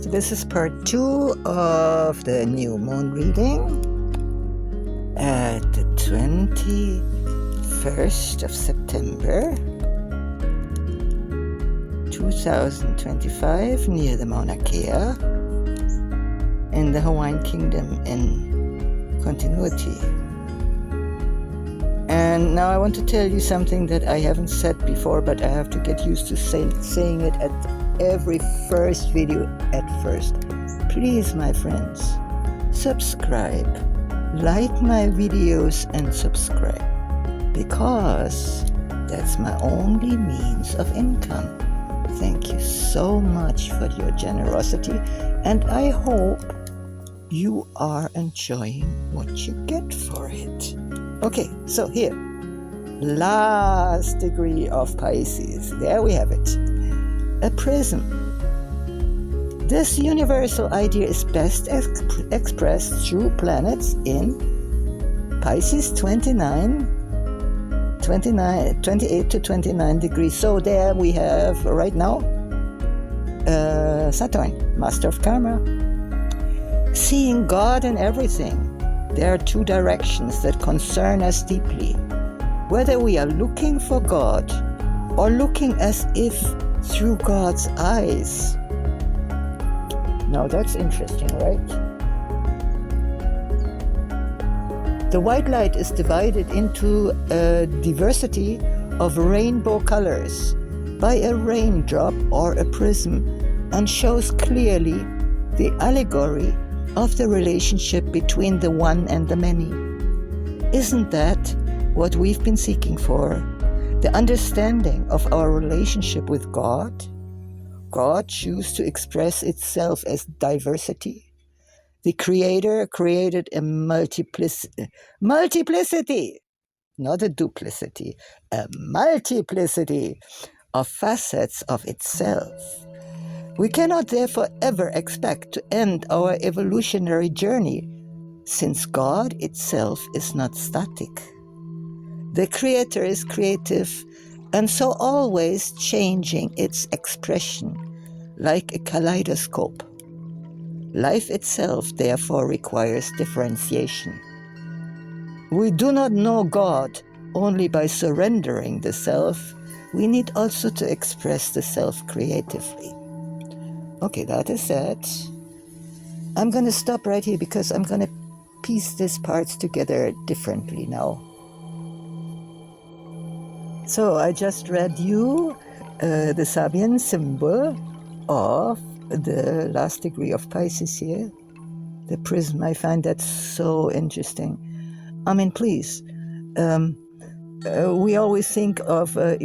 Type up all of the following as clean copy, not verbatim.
So this is part 2 of the new moon reading at the 21st of September 2025 near the Mauna Kea in the Hawaiian Kingdom in continuity. And now I want to tell you something that I haven't said before, but I have to get used to saying it at every first video at first. Please, my friends, subscribe, like my videos and subscribe, because that's my only means of income. Thank you so much for your generosity, and I hope you are enjoying what you get for it. Okay, so here, last degree of Pisces. There we have it. A prism. This universal idea is best expressed through planets in Pisces 28 to 29 degrees. So there we have right now Saturn, master of karma. Seeing God in everything. There are two directions that concern us deeply. Whether we are looking for God or looking as if through God's eyes. Now that's interesting, right? The white light is divided into a diversity of rainbow colors by a raindrop or a prism, and shows clearly the allegory of the relationship between the one and the many. Isn't that what we've been seeking for? The understanding of our relationship with God? God chose to express itself as diversity. The Creator created a multiplicity, not a duplicity, a multiplicity of facets of itself. We cannot therefore ever expect to end our evolutionary journey, since God itself is not static. The Creator is creative, and so always changing its expression, like a kaleidoscope. Life itself therefore requires differentiation. We do not know God only by surrendering the self. We need also to express the self creatively. Okay, that is it. I'm going to stop right here because I'm going to piece these parts together differently now. So I just read you the Sabian symbol of the last degree of Pisces here, the prism. I find that so interesting. I mean, please, we always think of, a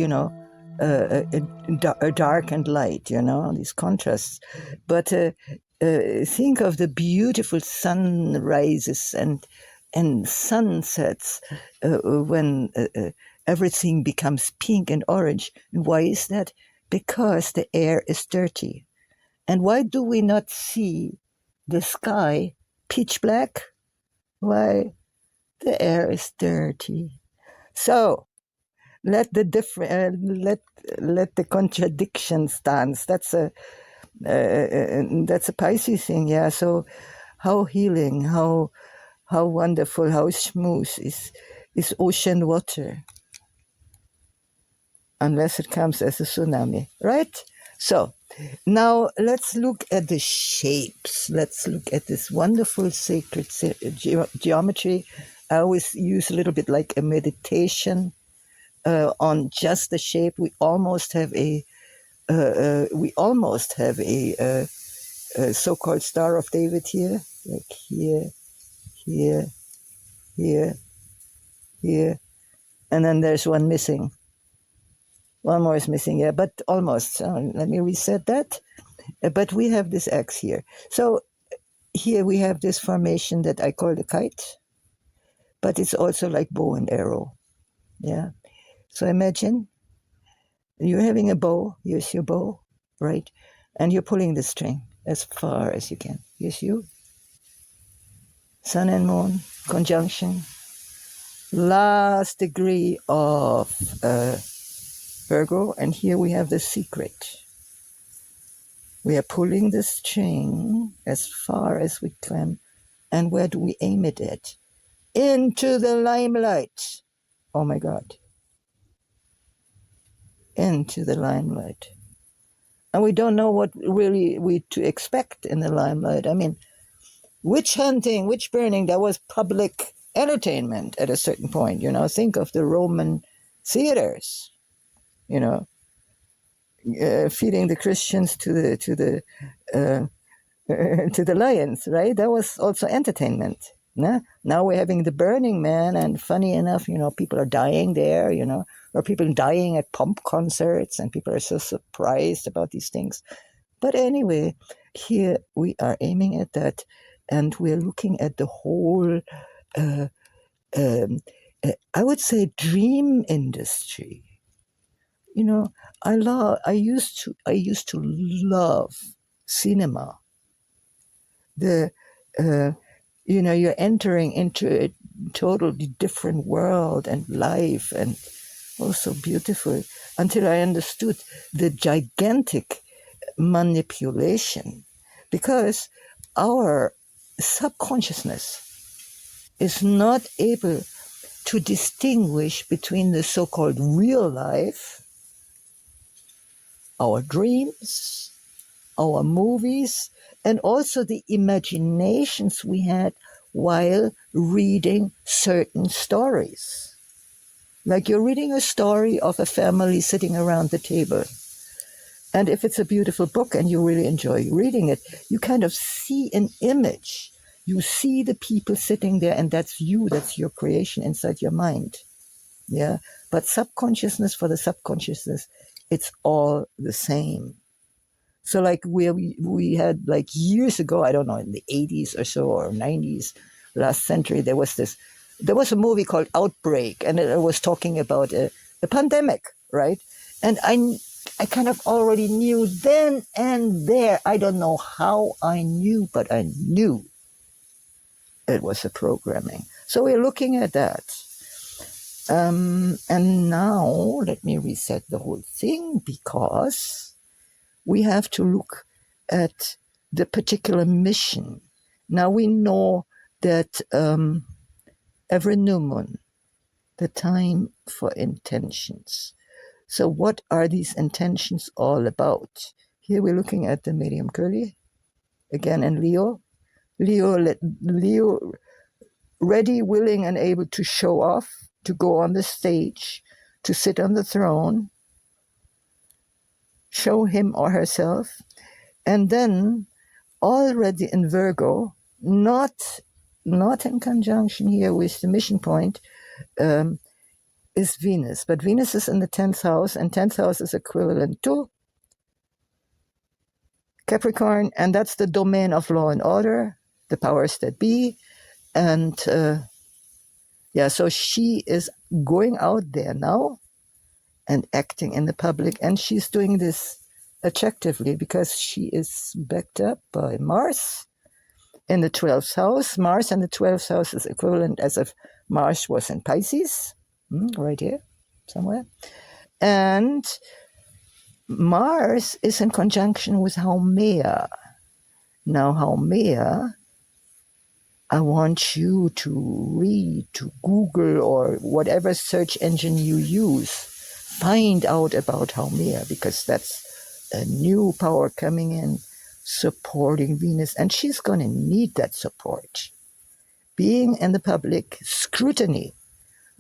dark and light, these contrasts. But think of the beautiful sunrises and sunsets when everything becomes pink and orange. And why is that? Because the air is dirty. And why do we not see the sky pitch black? Why? The air is dirty. So let the let the contradictions dance. That's a Pisces thing, yeah. So how healing, how wonderful, how smooth is ocean water, unless it comes as a tsunami, right? So now let's look at the shapes. Let's look at this wonderful sacred geometry. I always use a little bit like a meditation on just the shape. We almost have a so-called Star of David here, like here, and then there's one missing. One more is missing, yeah, but almost. Let me reset that. But we have this X here. So here we have this formation that I call the kite, but it's also like bow and arrow, yeah. So imagine you're having a bow. Here's your bow, right? And you're pulling the string as far as you can. Here's you. Sun and moon, conjunction. Last degree of Virgo, and here we have the secret. We are pulling the string as far as we can. And where do we aim it at? Into the limelight. Oh my God. Into the limelight. And we don't know what really we to expect in the limelight. I mean, witch hunting, witch burning, that was public entertainment at a certain point. Think of the Roman theaters, you know, feeding the Christians to the uh, to the lions, right? That was also entertainment. Nah? Now we're having the Burning Man, and funny enough, people are dying there, or people dying at pump concerts, and people are so surprised about these things. But anyway, here we are aiming at that, and we're looking at the whole, uh, um, I would say, dream industry. I used to love cinema. The you're entering into a totally different world and life, and also beautiful, until I understood the gigantic manipulation, because our subconsciousness is not able to distinguish between the so-called real life, our dreams, our movies, and also the imaginations we had while reading certain stories. Like you're reading a story of a family sitting around the table. And if it's a beautiful book and you really enjoy reading it, you kind of see an image. You see the people sitting there, and that's you, that's your creation inside your mind. Yeah. But subconsciousness for the subconsciousness, it's all the same. So like we had like years ago, I don't know, in the 80s or so, or 90s, last century, there was a movie called Outbreak, and it was talking about a pandemic, right? And I kind of already knew then and there, I don't know how I knew, but I knew it was a programming. So we're looking at that. And now let me reset the whole thing, because we have to look at the particular mission. Now we know that every new moon, the time for intentions. So what are these intentions all about? Here we're looking at the medium Curly, again in Leo. Leo, ready, willing, and able to show off, to go on the stage, to sit on the throne, show him or herself. And then already in Virgo, not in conjunction here with the mission point, is Venus. But Venus is in the 10th house, and 10th house is equivalent to Capricorn, and that's the domain of law and order, the powers that be. And so she is going out there now and acting in the public, and she's doing this attractively because she is backed up by Mars in the 12th house. Mars in the 12th house is equivalent as if Mars was in Pisces, right here somewhere. And Mars is in conjunction with Haumea. Now, Haumea, I want you to read, to Google, or whatever search engine you use, find out about Haumea, because that's a new power coming in, supporting Venus, and she's going to need that support. Being in the public scrutiny,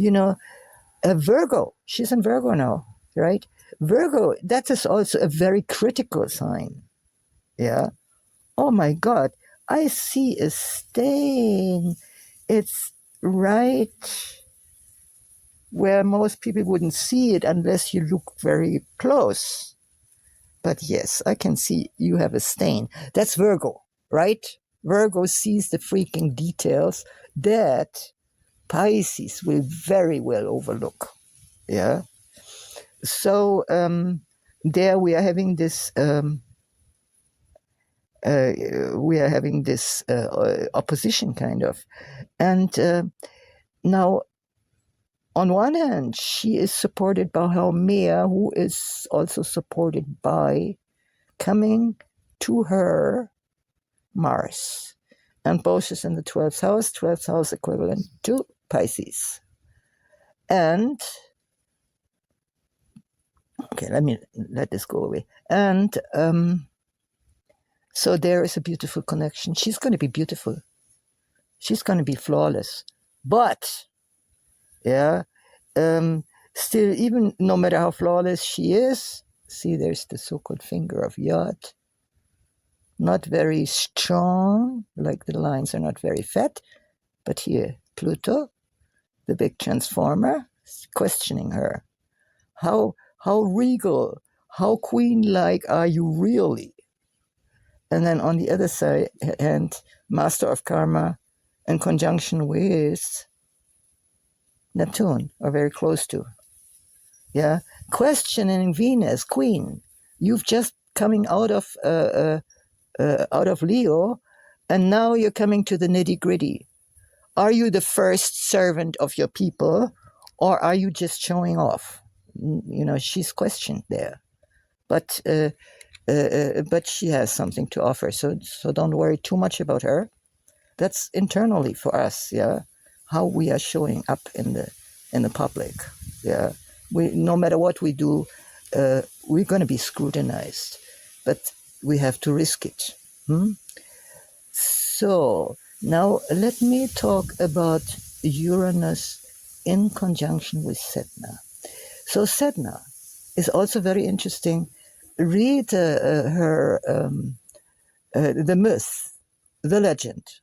a Virgo, she's in Virgo now, right? Virgo, that is also a very critical sign. Yeah. Oh my God, I see a stain. It's right where most people wouldn't see it unless you look very close. But yes, I can see you have a stain. That's Virgo, right? Virgo sees the freaking details that Pisces will very well overlook. Yeah. So there we are having this opposition, kind of. And now, on one hand, she is supported by Haumea, who is also supported by coming to her Mars. And both is in the 12th house equivalent to Pisces. And, okay, let this go away. And so there is a beautiful connection. She's going to be beautiful. She's going to be flawless. But, yeah, still, even no matter how flawless she is, see, there's the so-called finger of Yod. Not very strong, like the lines are not very fat. But here, Pluto, the big transformer, is questioning her. How regal, how queen-like are you really? And then on the other side, and Master of Karma, in conjunction with Neptune, or very close to. Yeah, questioning Venus, Queen. You've just coming out of Leo, and now you're coming to the nitty gritty. Are you the first servant of your people, or are you just showing off? She's questioned there, but she has something to offer. So don't worry too much about her. That's internally for us, yeah, how we are showing up in the public, yeah. No matter what we do, we're going to be scrutinized, but we have to risk it. So now let me talk about Uranus in conjunction with Sedna. So Sedna is also very interesting. Read her the myth, the legend,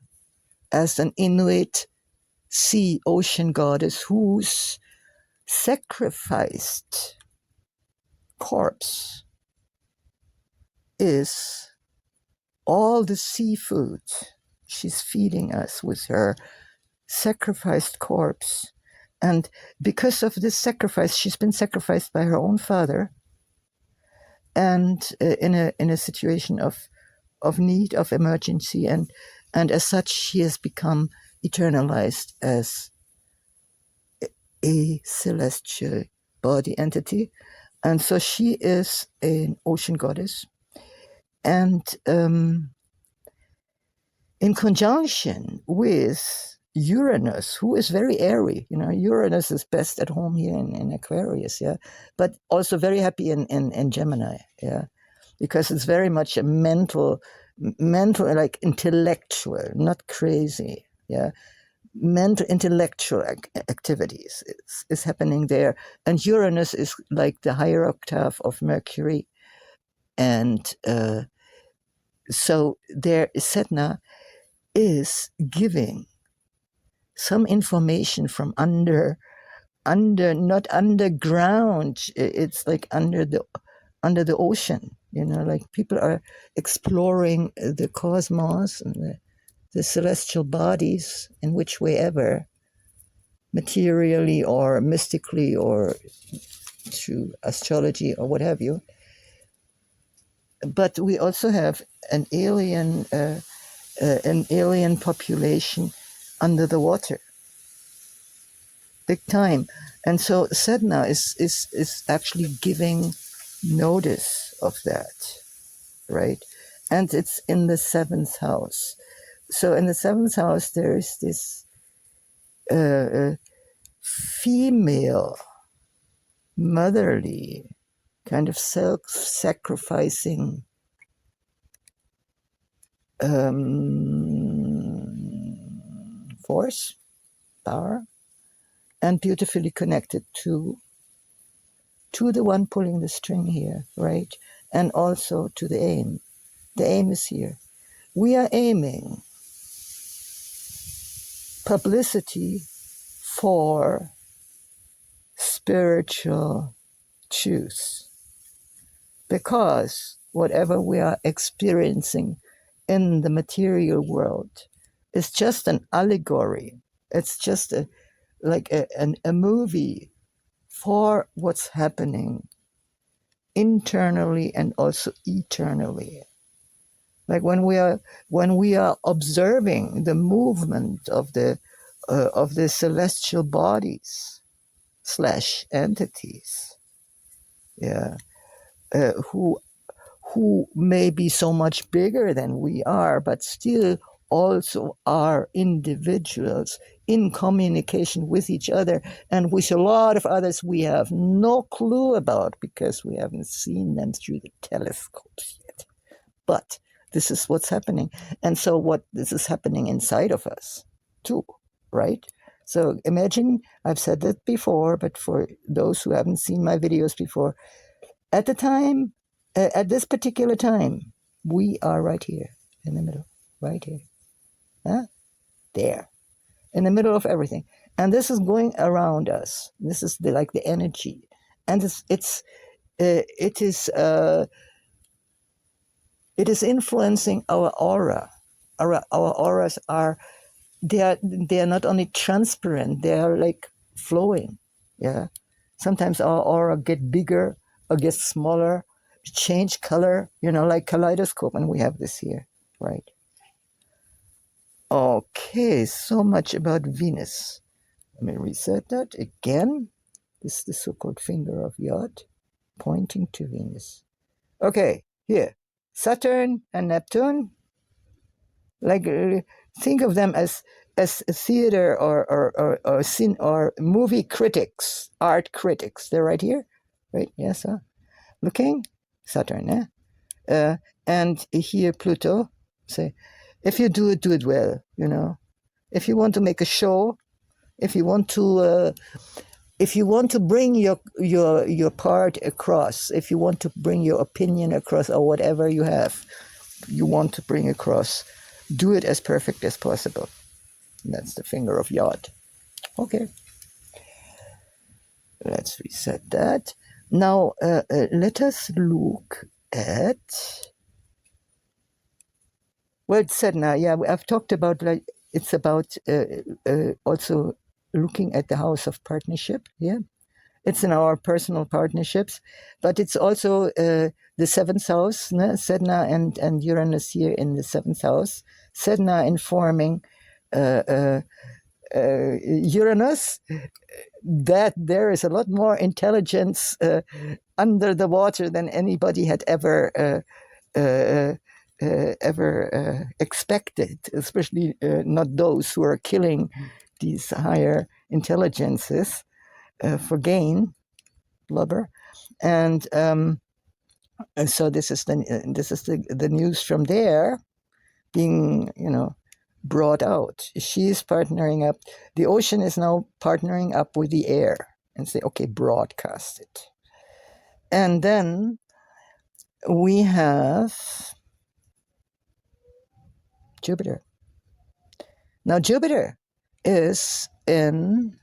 as an Inuit sea ocean goddess whose sacrificed corpse is all the seafood she's feeding us with her sacrificed corpse. And because of this sacrifice, she's been sacrificed by her own father, and in a situation of need, of emergency, and as such she has become eternalized as a celestial body entity. And so she is an ocean goddess, and in conjunction with Uranus, who is very airy. Uranus is best at home here in Aquarius, yeah, but also very happy in Gemini, yeah, because it's very much a mental, like intellectual, not crazy, yeah. Mental, intellectual activities is happening there. And Uranus is like the higher octave of Mercury. And so there, Sedna is giving some information from under, not underground. It's like under the ocean, like people are exploring the cosmos and the celestial bodies in which way ever, materially or mystically or through astrology or what have you. But we also have an alien population under the water, big time. And so Sedna is actually giving notice of that, right? And it's in the 7th house. So in the 7th house, there is this female, motherly, kind of self-sacrificing force, power, and beautifully connected to the one pulling the string here, right? And also to the aim. The aim is here. We are aiming publicity for spiritual truth, because whatever we are experiencing in the material world is just an allegory. It's just a movie for what's happening internally and also eternally. Like when we are observing the movement of the celestial bodies / entities, yeah, who who may be so much bigger than we are, but still also are individuals in communication with each other and with a lot of others we have no clue about because we haven't seen them through the telescopes yet. But this is what's happening. And so this is happening inside of us too, right? So imagine, I've said that before, but for those who haven't seen my videos before, at this particular time, we are right here in the middle, right here. Huh? There, in the middle of everything. And this is going around us. This is like the energy. And it is influencing our aura. Our auras they are not only transparent, they are like flowing. Yeah. Sometimes our aura get bigger or get smaller, change color, like kaleidoscope, and we have this here, right? Okay, so much about Venus. Let me reset that again. This is the so-called finger of Yod, pointing to Venus. Okay, here, Saturn and Neptune. Like, think of them as theater or scene or movie critics, art critics. They're right here, right? Yes, looking, Saturn, and here Pluto. Say, if you do it well, If you want to make a show, if you want to bring your part across, if you want to bring your opinion across or whatever you want to bring across, do it as perfect as possible. And that's the finger of Yod. Okay. Let's reset that. Now, let us look at... Well, it's said now, yeah, I've talked about, like, it's about also looking at the house of partnership, yeah? It's in our personal partnerships, but it's also the seventh house, Sedna and Uranus here in the seventh house. Sedna informing Uranus that there is a lot more intelligence under the water than anybody had ever expected, especially not those who are killing these higher intelligences for gain, blubber, and so this is the news from there being brought out. She's partnering up. The ocean is now partnering up with the air and say, okay, broadcast it. And then we have Jupiter. Now Jupiter is in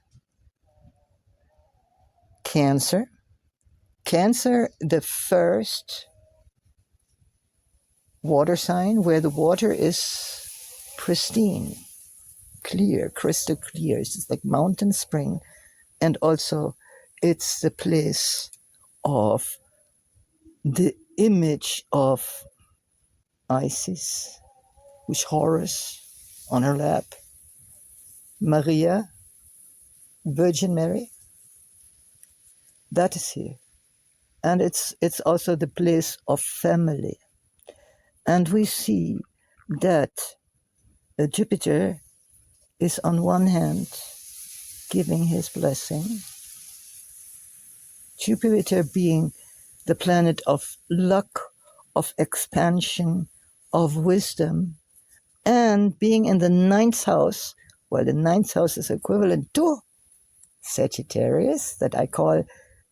Cancer. Cancer, the first water sign where the water is pristine, clear, crystal clear. It's just like mountain spring. And also it's the place of the image of Isis, with Horus on her lap, Maria, Virgin Mary. That is here. And it's also the place of family. And we see that Jupiter is on one hand giving his blessing, Jupiter being the planet of luck, of expansion, of wisdom, and being in the ninth house. Well, the ninth house is equivalent to Sagittarius, that I call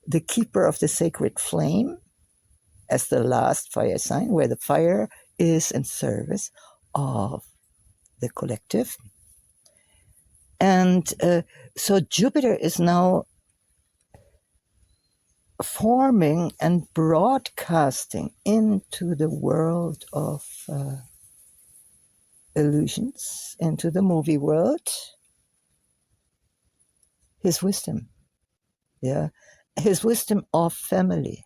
the keeper of the sacred flame, as the last fire sign, where the fire is in service of the collective. And so Jupiter is now forming and broadcasting into the world of illusions, into the movie world, his wisdom. Yeah, his wisdom of family.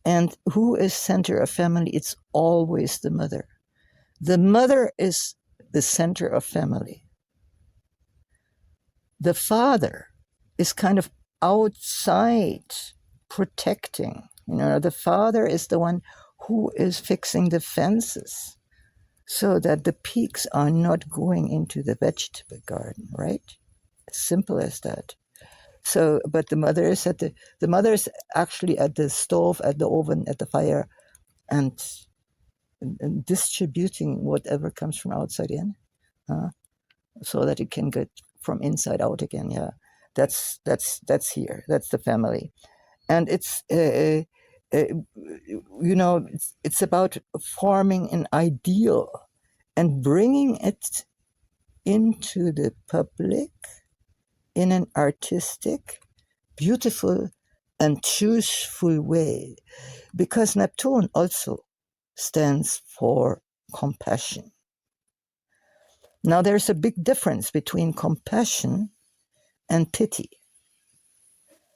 And who is center of family? It's always the mother. The mother is the center of family. The father is kind of outside, protecting. The father is the one who is fixing the fences so that the pigs are not going into the vegetable garden, right? Simple as that. So, but the mother is actually at the stove, at the oven, at the fire, and distributing whatever comes from outside in, so that it can get from inside out again. Yeah, that's here. That's the family, and it's it's about forming an ideal and bringing it into the public in an artistic, beautiful, and truthful way, because Neptune also stands for compassion. Now, there's a big difference between compassion and pity.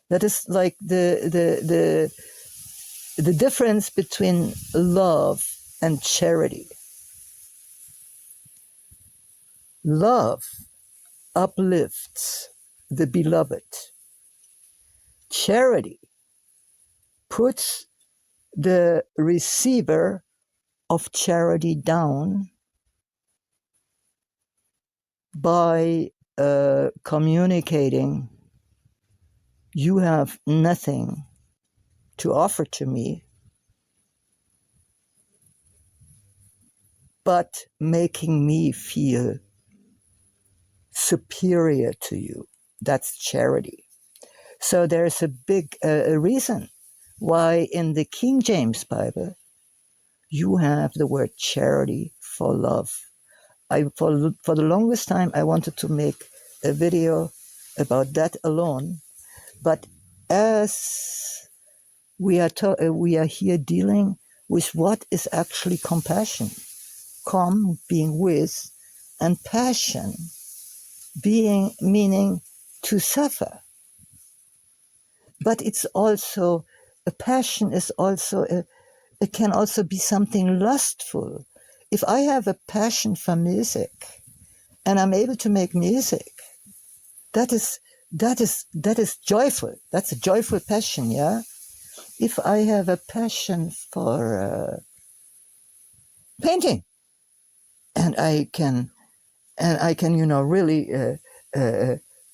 That is like the difference between love and charity. Love uplifts the beloved. Charity puts the receiver of charity down by communicating, you have nothing to offer to me, but making me feel superior to you. That's charity. So there's a big reason why in the King James Bible you have the word charity for love. For the longest time I wanted to make a video about that alone, but as we are here dealing with what is actually compassion, being with, and passion being meaning to suffer. But it's also a passion is also it can also be something lustful. If I have a passion for music and I'm able to make music, that is joyful. That's a joyful passion, yeah. If I have a passion for painting, and I can really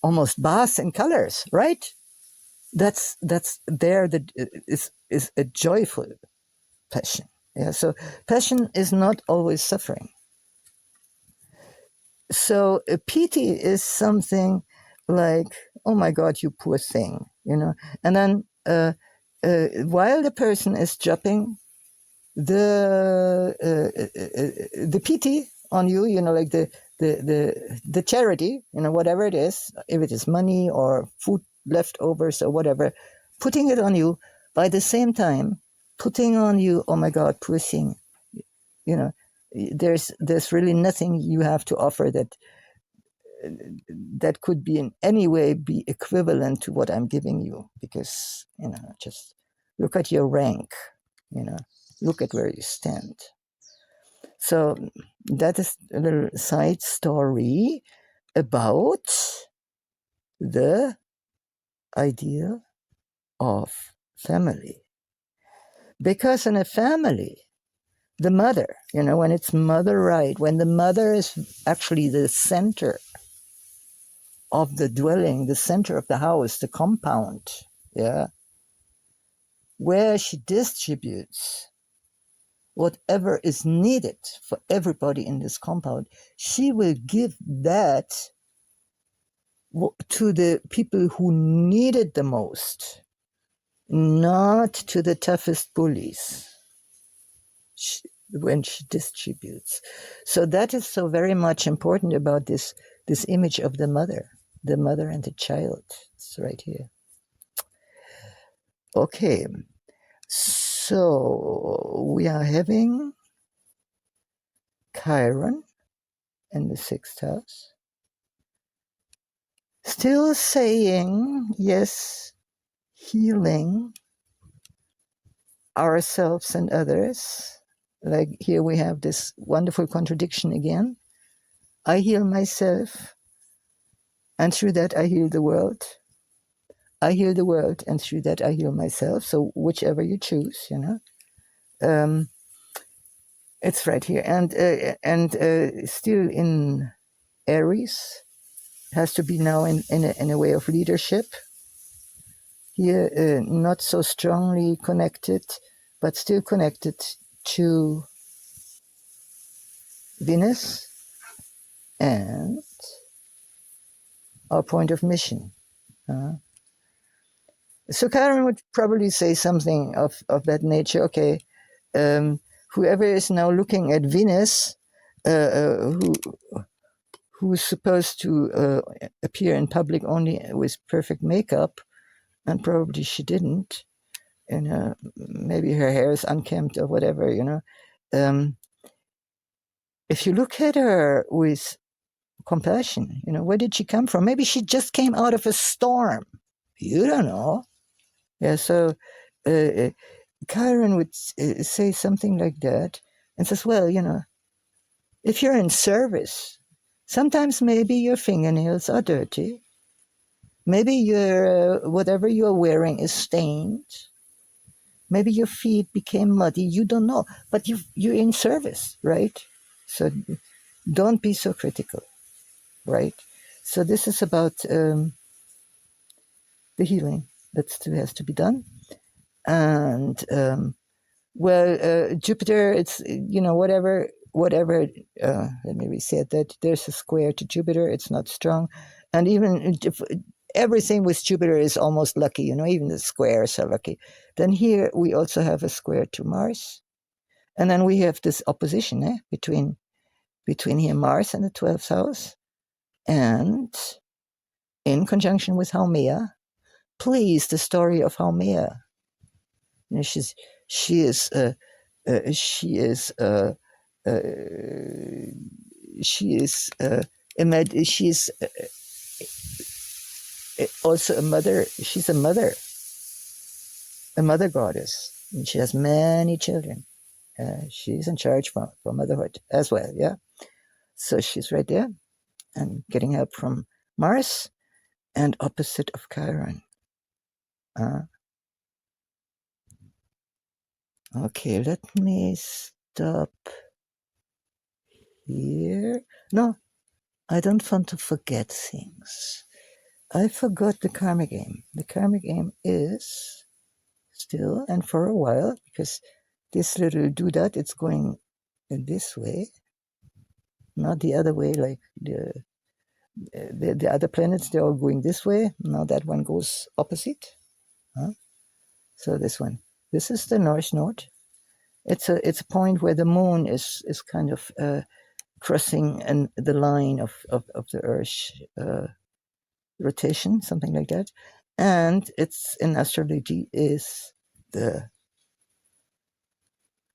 almost bask in colors, right? That's there that is a joyful passion. Yeah. So passion is not always suffering. So pity is something like, oh my God, you poor thing, And then while the person is dropping the pity on you, like the charity, whatever it is, if it is money or food leftovers or whatever, putting it on you, by the same time putting on you, oh my God, poor thing, there's really nothing you have to offer that could be in any way be equivalent to what I'm giving you, because just look at your rank, look at where you stand. So that is a little side story about the idea of family. Because in a family, the mother, when it's mother right, when the mother is actually the center of the dwelling, the center of the house, the compound, yeah, where she distributes whatever is needed for everybody in this compound, she will give that to the people who need it the most, not to the toughest bullies when she distributes. So that is so very much important about this image of the mother and the child. It's right here. Okay, so we are having Chiron in the 6th house. Still saying, yes, healing ourselves and others. Like here we have this wonderful contradiction again. I heal myself, and through that I heal the world. I heal the world, and through that I heal myself. So whichever you choose, Um, it's right here, and still in Aries, has to be now in a way of leadership. Here, not so strongly connected, but still connected to Venus and our point of mission. So Karen would probably say something of that nature. Okay, whoever is now looking at Venus, who's supposed to appear in public only with perfect makeup, and probably she didn't. Maybe her hair is unkempt or whatever. If you look at her with compassion, where did she come from? Maybe she just came out of a storm. You don't know. Yeah. So Chiron would say something like that and says, well, if you're in service, sometimes maybe your fingernails are dirty. Maybe your whatever you're wearing is stained. Maybe your feet became muddy. You don't know, but you're in service, right? So don't be so critical, right? So this is about the healing that still has to be done, and Jupiter, it's whatever. Let me reset that. There's a square to Jupiter. It's not strong, and even if everything with Jupiter is almost lucky. Even the squares are lucky. Then here we also have a square to Mars, and then we have this opposition between here Mars and the 12th house, and in conjunction with Haumea. Please, the story of Haumea. She is she is also a mother. She's a mother goddess, and she has many children. She's in charge for motherhood as well. Yeah, so she's right there and getting help from Mars, and opposite of Chiron. Okay, let me stop here. No, I don't want to forget things. I forgot the karma game. The karma game is still and for a while, because this little doodad, it's going in this way, not the other way, like the other planets, they're all going this way. Now that one goes opposite. So this one. This is the North Node. It's a point where the moon is kind of crossing the line of the Earth rotation, something like that. And it's in astrology is the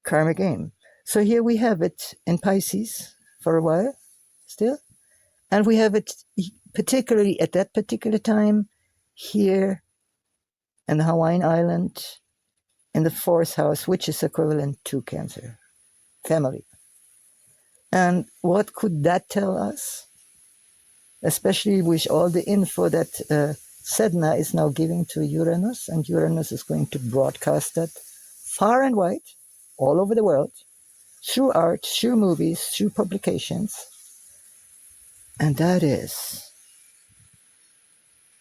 karma game. So here we have it in Pisces for a while still. And we have it particularly at that particular time here in the Hawaiian island in the 4th house, which is equivalent to Cancer, family. And what could that tell us? Especially with all the info that Sedna is now giving to Uranus, and Uranus is going to broadcast that far and wide, all over the world, through art, through movies, through publications. And that is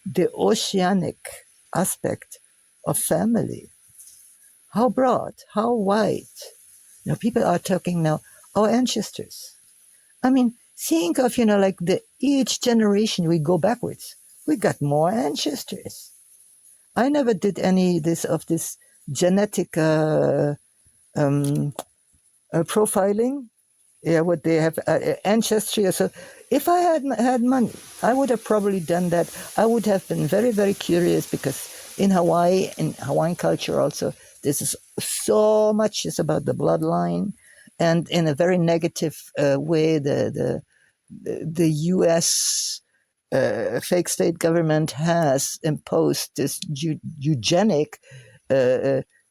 the oceanic aspect of family. How broad, how wide. People are talking now, our ancestors. I mean, think of, like each generation we go backwards. We got more ancestors. I never did any of this genetic profiling. Yeah, what they have ancestry. So if I had money, I would have probably done that. I would have been very, very curious, because in Hawaii, in Hawaiian culture also, this is so much is about the bloodline, and in a very negative way, the U.S. Fake state government has imposed this eugenic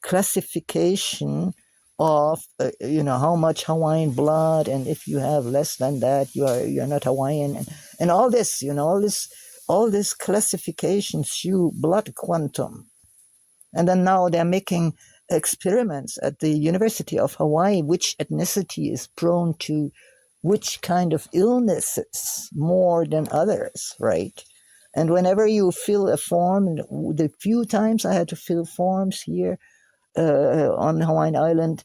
classification of how much Hawaiian blood, and if you have less than that, you're not Hawaiian, and all this, all this classifications through blood quantum, and then now they're making experiments at the University of Hawaii, which ethnicity is prone to which kind of illnesses more than others, right? And whenever you fill a form, the few times I had to fill forms here on Hawaiian Island,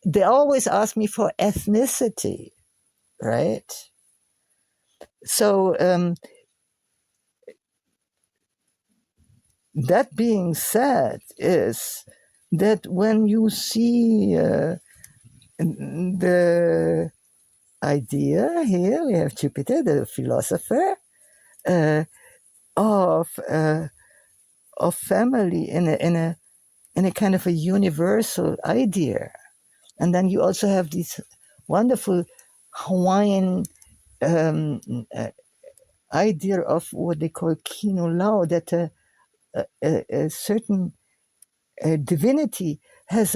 they always ask me for ethnicity, right? So that being said, is that when you see the idea here, we have Jupiter, the philosopher, of family in a kind of a universal idea, and then you also have this wonderful Hawaiian um, uh, idea of what they call kino lao, that a certain divinity has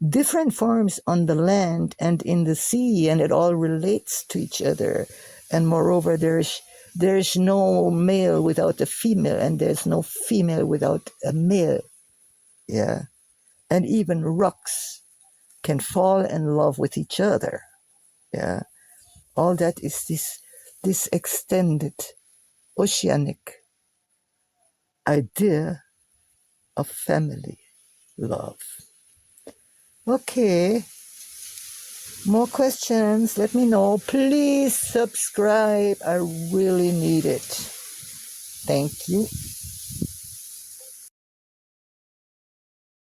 different forms on the land and in the sea, and it all relates to each other. And moreover, there's no male without a female, and there's no female without a male. Yeah, and even rocks can fall in love with each other. Yeah, all that is this extended oceanic idea of family love. Okay, more questions, let me know. Please subscribe. I really need it. Thank you.